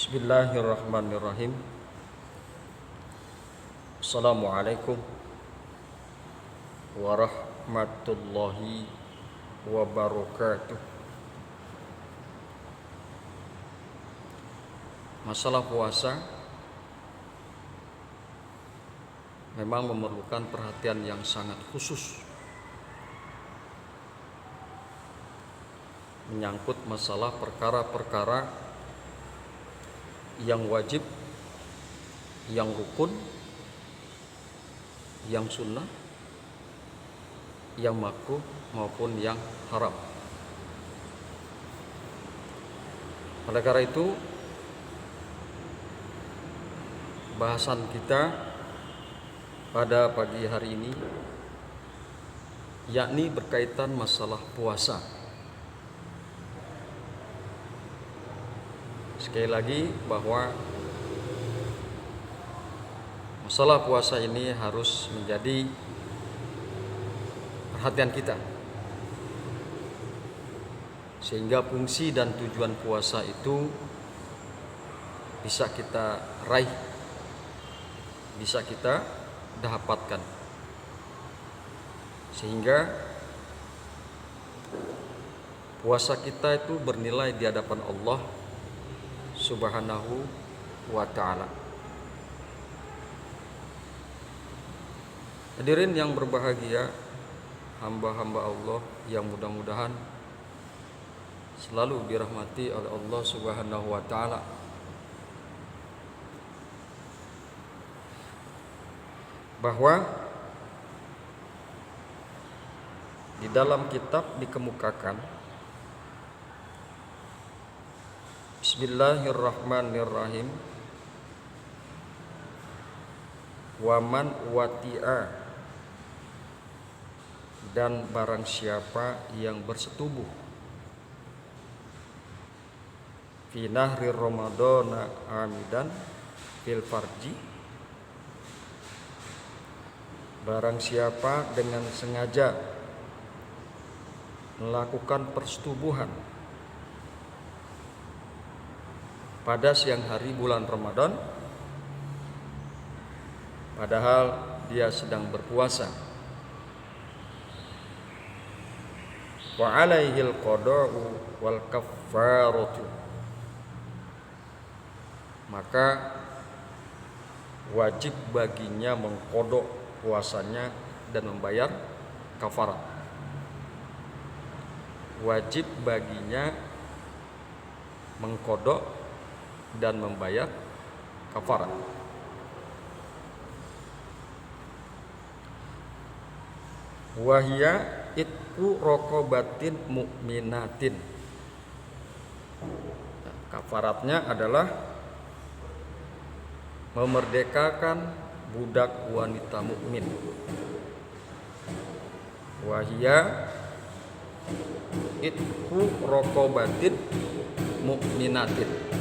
Bismillahirrahmanirrahim. Assalamualaikum warahmatullahi wabarakatuh. Masalah puasa memang memerlukan perhatian yang sangat khusus, menyangkut masalah perkara-perkara yang wajib, yang rukun, yang sunnah, yang makruh maupun yang haram. Oleh karena itu, bahasan kita pada pagi hari ini yakni berkaitan masalah puasa. Sekali lagi bahwa masalah puasa ini harus menjadi perhatian kita, sehingga fungsi dan tujuan puasa itu bisa kita raih, bisa kita dapatkan, sehingga puasa kita itu bernilai di hadapan Allah Subhanahu wa ta'ala. Hadirin yang berbahagia, hamba-hamba Allah yang mudah-mudahan selalu dirahmati oleh Allah Subhanahu wa ta'ala. Bahwa di dalam kitab dikemukakan, Bismillahirrahmanirrahim, waman wati'a, dan barang siapa yang bersetubuh, fi nahri ramadana amidan fil farji, barang siapa dengan sengaja melakukan persetubuhan pada siang hari bulan Ramadan, padahal dia sedang berpuasa, wa alaihil qada'u wal kaffaratu, maka wajib baginya mengkodok puasanya dan membayar kafarat. Wajib baginya mengkodok dan membayar kafarat. Wahia itku rokobatin mukminatin. Kafaratnya adalah memerdekakan budak wanita mukmin. Wahia itku rokobatin mukminatin.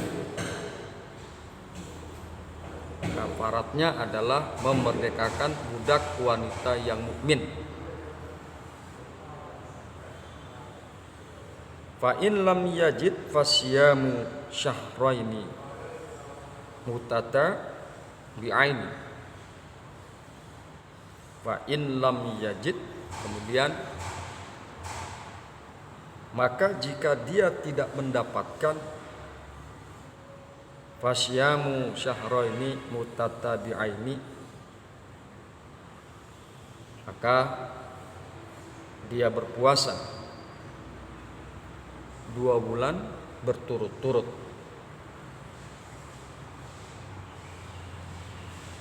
Kafaratnya adalah memerdekakan budak wanita yang mukmin. Fa in lam yajid fasyamu syahraini mutata bi'aini. Fa in lam yajid, kemudian maka jika dia tidak mendapatkan fasyamu syahraini mutatabi'aini, maka dia berpuasa 2 bulan berturut-turut.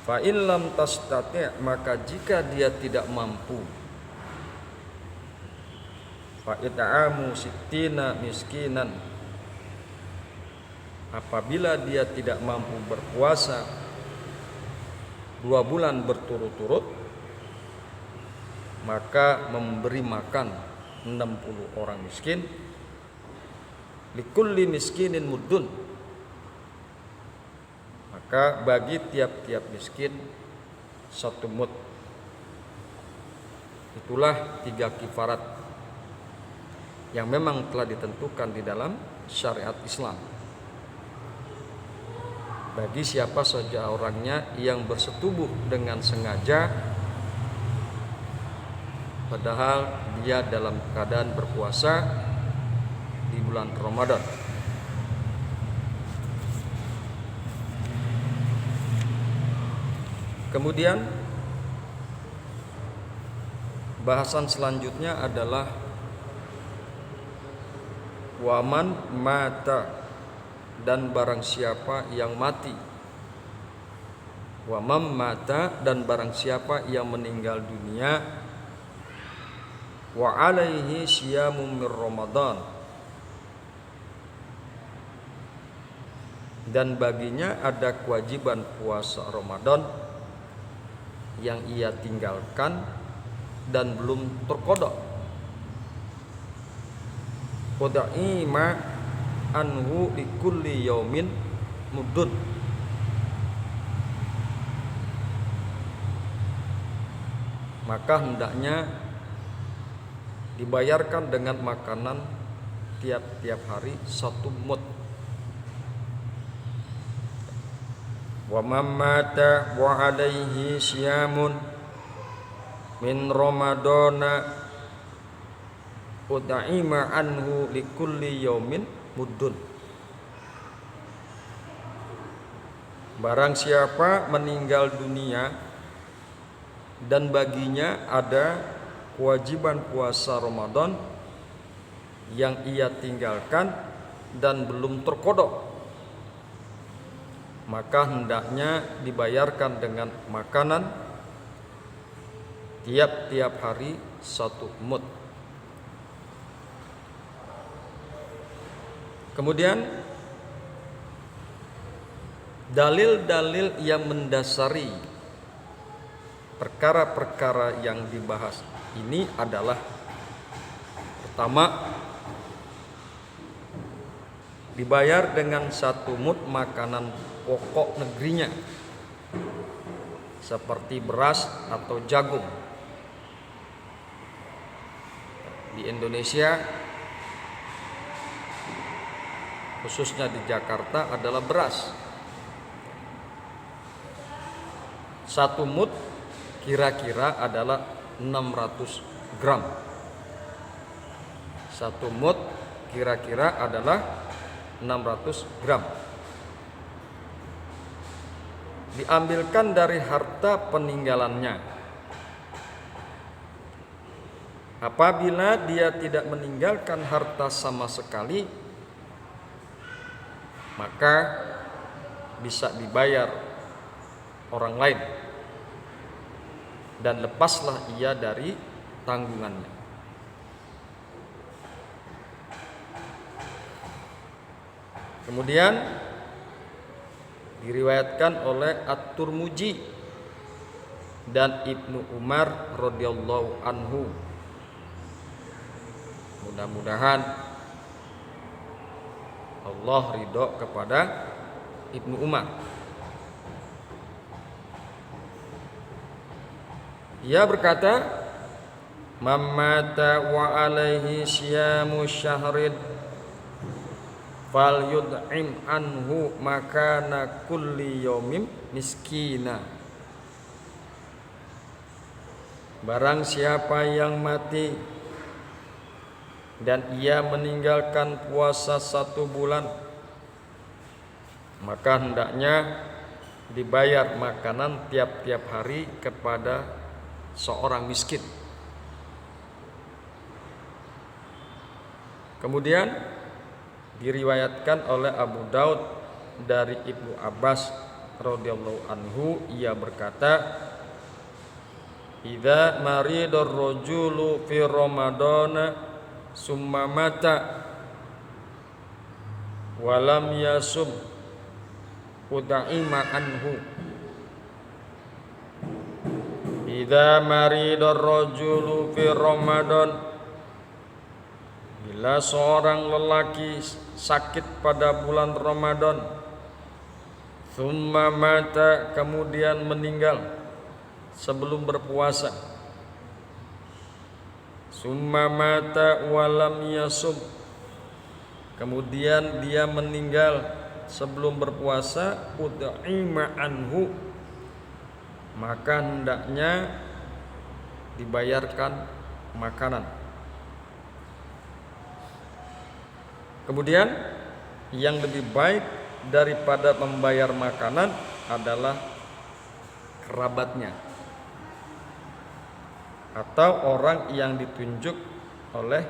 Fa in lam tastati', maka jika dia tidak mampu, fa it'amu sittina miskinan, apabila dia tidak mampu berpuasa 2 bulan berturut-turut, maka memberi makan 60 orang miskin, likulli miskinin muddun, maka bagi tiap-tiap miskin 1 mud. Itulah 3 kifarat yang memang telah ditentukan di dalam syariat Islam. bagi siapa saja orangnya yang bersetubuh dengan sengaja padahal dia dalam keadaan berpuasa di bulan Ramadan. Kemudian bahasan selanjutnya adalah waman mata, dan barang siapa yang mati. Waman mata, dan barang siapa yang meninggal dunia, wa alaihi siyamum min Ramadan, dan baginya ada kewajiban puasa Ramadan yang ia tinggalkan dan belum terqada. Qada'ima anhu likulli yaumin muddun, maka hendaknya dibayarkan dengan makanan tiap-tiap hari 1 mud. Wa man mata wa alaihi syamun min ramadana ut'ima anhu likulli yaumin muddun. Barang siapa meninggal dunia dan baginya ada kewajiban puasa Ramadan yang ia tinggalkan dan belum terqada, maka hendaknya dibayarkan dengan makanan tiap-tiap hari 1 mud. Kemudian dalil-dalil yang mendasari perkara-perkara yang dibahas ini adalah: pertama, dibayar dengan 1 mud makanan pokok negerinya seperti beras atau jagung. Di Indonesia, khususnya di Jakarta, adalah beras. 1 mud kira-kira adalah 600 gram. 1 mud kira-kira adalah 600 gram. Diambilkan dari harta peninggalannya. Apabila dia tidak meninggalkan harta sama sekali, maka bisa dibayar orang lain dan lepaslah ia dari tanggungannya. Kemudian diriwayatkan oleh At-Tirmidzi dan Ibnu Umar radhiyallahu anhu. Mudah-mudahan Allah ridho kepada Ibnu Umar. Ia berkata, "Mamata wa alaihi syamu syahrin fal yud'im anhu makana kulli yawmin miskina." Barang siapa yang mati dan ia meninggalkan puasa 1 bulan, maka hendaknya dibayar makanan tiap-tiap hari kepada seorang miskin. Kemudian diriwayatkan oleh Abu Daud dari Ibnu Abbas radhiyallahu anhu, ia berkata, "Idza maridar rajulu fi ramadana summa mata walam yasum ud'ima anhu." Idza maridar rajulu fi ramadan, bila seorang lelaki sakit pada bulan Ramadan, thumma mata, kemudian meninggal sebelum berpuasa, summa mata walam yasum, kemudian dia meninggal sebelum berpuasa ud'ima anhu, maka hendaknya dibayarkan makanan. Kemudian yang lebih baik daripada membayar makanan adalah kerabatnya atau orang yang ditunjuk oleh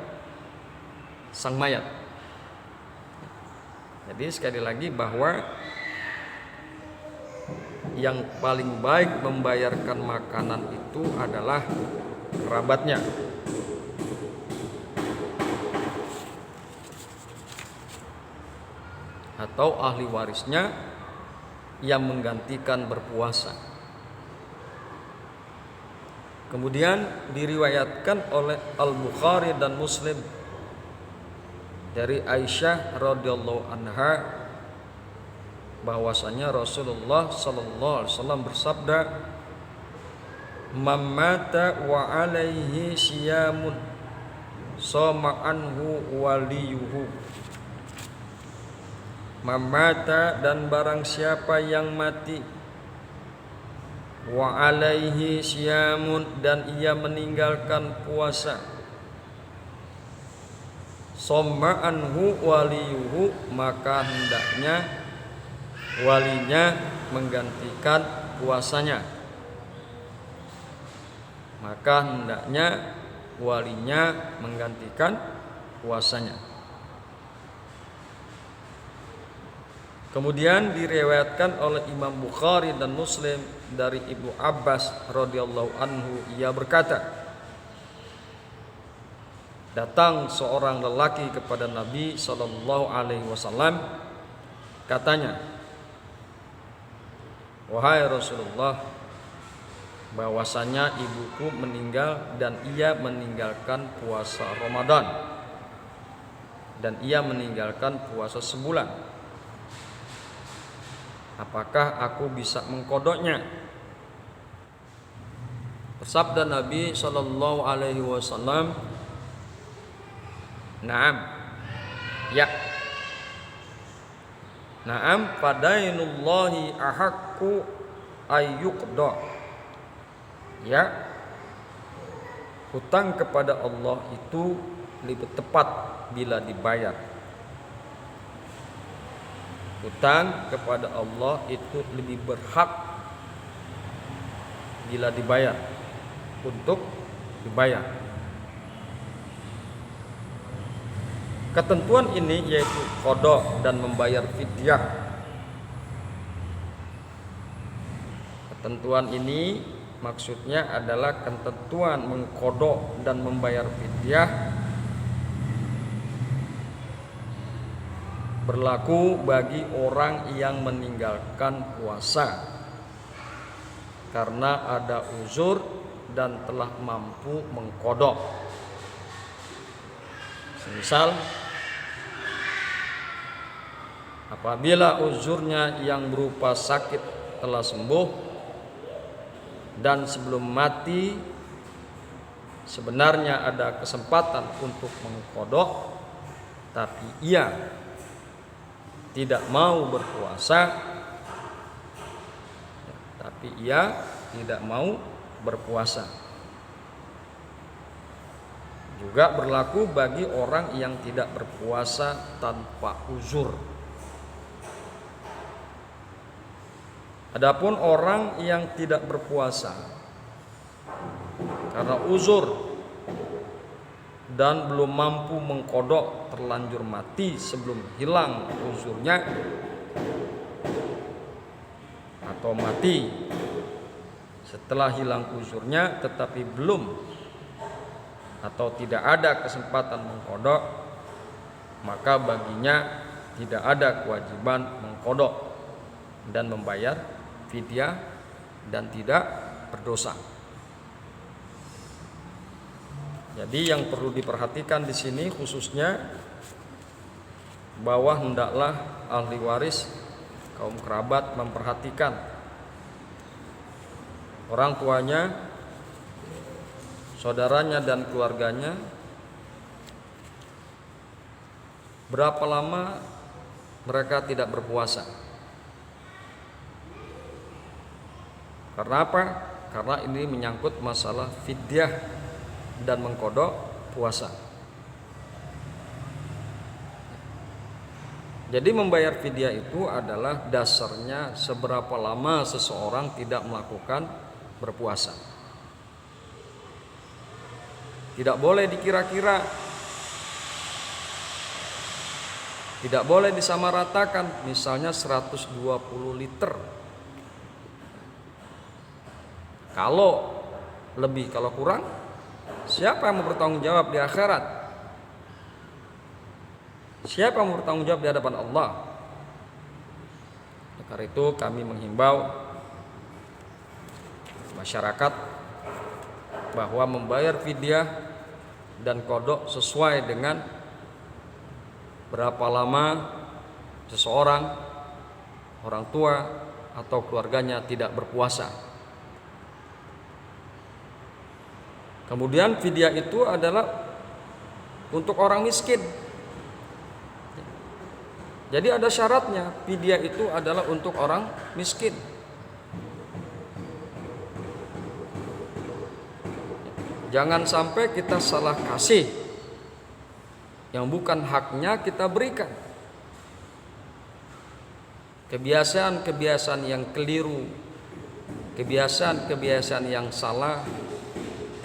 sang mayat. Jadi sekali lagi bahwa yang paling baik membayarkan makanan itu adalah kerabatnya atau ahli warisnya yang menggantikan berpuasa. Kemudian diriwayatkan oleh Al-Bukhari dan Muslim dari Aisyah radhiyallahu anha bahwasanya Rasulullah sallallahu alaihi wasallam bersabda, "Man mata wa alaihi siyamun sama anhu waliyuhu." Man mata, dan barang siapa yang mati, wa alaihi siyamun, dan ia meninggalkan puasa, sama anhu waliyuhu, maka hendaknya walinya menggantikan puasanya. Maka hendaknya walinya menggantikan puasanya. Kemudian diriwayatkan oleh Imam Bukhari dan Muslim dari Ibnu Abbas radhiyallahu anhu, ia berkata, datang seorang lelaki kepada Nabi sallallahu alaihi wasallam, katanya, "Wahai Rasulullah, bahwasanya ibuku meninggal dan ia meninggalkan puasa Ramadan dan ia meninggalkan puasa sebulan. Apakah aku bisa mengkodoknya?" Bersabda Nabi sallallahu alaihi wasallam, "Na'am." Ya. Na'am, fadainullahi ahaqqu ayyuqda. Ya. Hutang kepada Allah itu lebih tepat bila dibayar. Hutang kepada Allah itu lebih berhak bila dibayar, untuk dibayar. Ketentuan ini yaitu qada dan membayar fidyah. Ketentuan ini maksudnya adalah ketentuan mengqada dan membayar fidyah berlaku bagi orang yang meninggalkan puasa karena ada uzur dan telah mampu mengqada. Misal, apabila uzurnya yang berupa sakit telah sembuh dan sebelum mati sebenarnya ada kesempatan untuk mengqada, tapi ia tidak mau berpuasa, juga berlaku bagi orang yang tidak berpuasa tanpa uzur. Adapun orang yang tidak berpuasa karena uzur dan belum mampu mengqada, terlanjur mati sebelum hilang uzurnya, atau mati setelah hilang uzurnya tetapi belum atau tidak ada kesempatan mengqada, maka baginya tidak ada kewajiban mengqada dan membayar fidyah dan tidak berdosa. Jadi yang perlu diperhatikan di sini khususnya bahwa hendaklah ahli waris kaum kerabat memperhatikan orang tuanya, saudaranya dan keluarganya berapa lama mereka tidak berpuasa. Karena apa? Karena ini menyangkut masalah fidyah dan mengkodok puasa. Jadi membayar fidyah itu adalah dasarnya seberapa lama seseorang tidak melakukan berpuasa. Tidak boleh dikira-kira, tidak boleh disamaratakan, misalnya 120 liter. Kalau lebih, kalau kurang, siapa yang mau bertanggung jawab di akhirat? Siapa yang mau bertanggung jawab di hadapan Allah? Karena itu kami menghimbau masyarakat bahwa membayar fidyah dan kodok sesuai dengan berapa lama seseorang, orang tua atau keluarganya tidak berpuasa. Kemudian fidyah itu adalah untuk orang miskin. Jadi ada syaratnya, fidyah itu adalah untuk orang miskin. Jangan sampai kita salah kasih, yang bukan haknya kita berikan. Kebiasaan-kebiasaan yang keliru, kebiasaan-kebiasaan yang salah,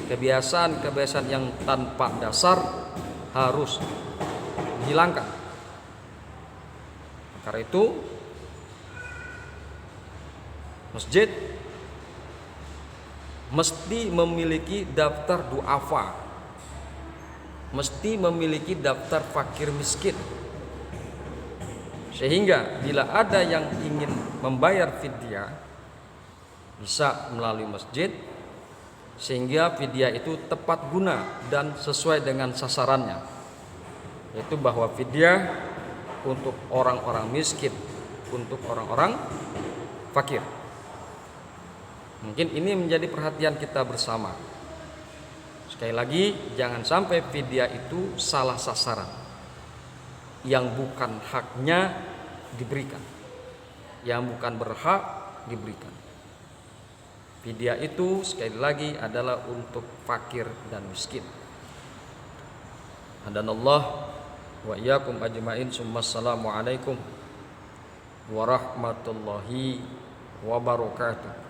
kebiasaan-kebiasaan yang tanpa dasar harus dihilangkan. Karena itu masjid mesti memiliki daftar duafa, mesti memiliki daftar fakir miskin, sehingga bila ada yang ingin membayar fidyah bisa melalui masjid, sehingga fidyah itu tepat guna dan sesuai dengan sasarannya, yaitu bahwa fidyah untuk orang-orang miskin, untuk orang-orang fakir. Mungkin ini menjadi perhatian kita bersama. Sekali lagi, jangan sampai fidyah itu salah sasaran, yang bukan haknya diberikan, yang bukan berhak diberikan. Fidyah itu sekali lagi adalah untuk fakir dan miskin. Hadanallah wa iyyakum ajmain. Assalamualaikum warahmatullahi wabarakatuh.